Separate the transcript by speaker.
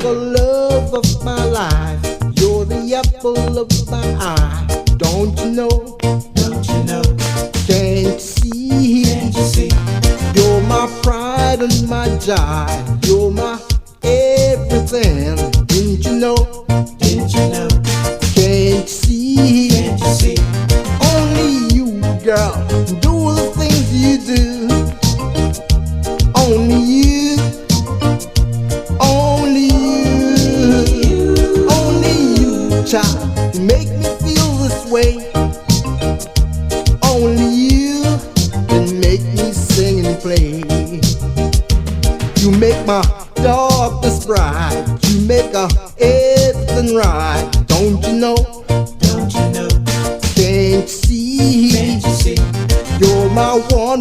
Speaker 1: the love of my life. You're the apple of my eye. Don't you know? Don't you know? Can't you see? Can't you see? You're my pride and my joy. You're my everything. Didn't you know? Didn't you know? Can't you see? Can't you see? Only you, girl, do the things you do. Only you. Only you. Only you, child, you make me feel this way. Only you can make me sing and play. You make my darkness bright. You make everything right.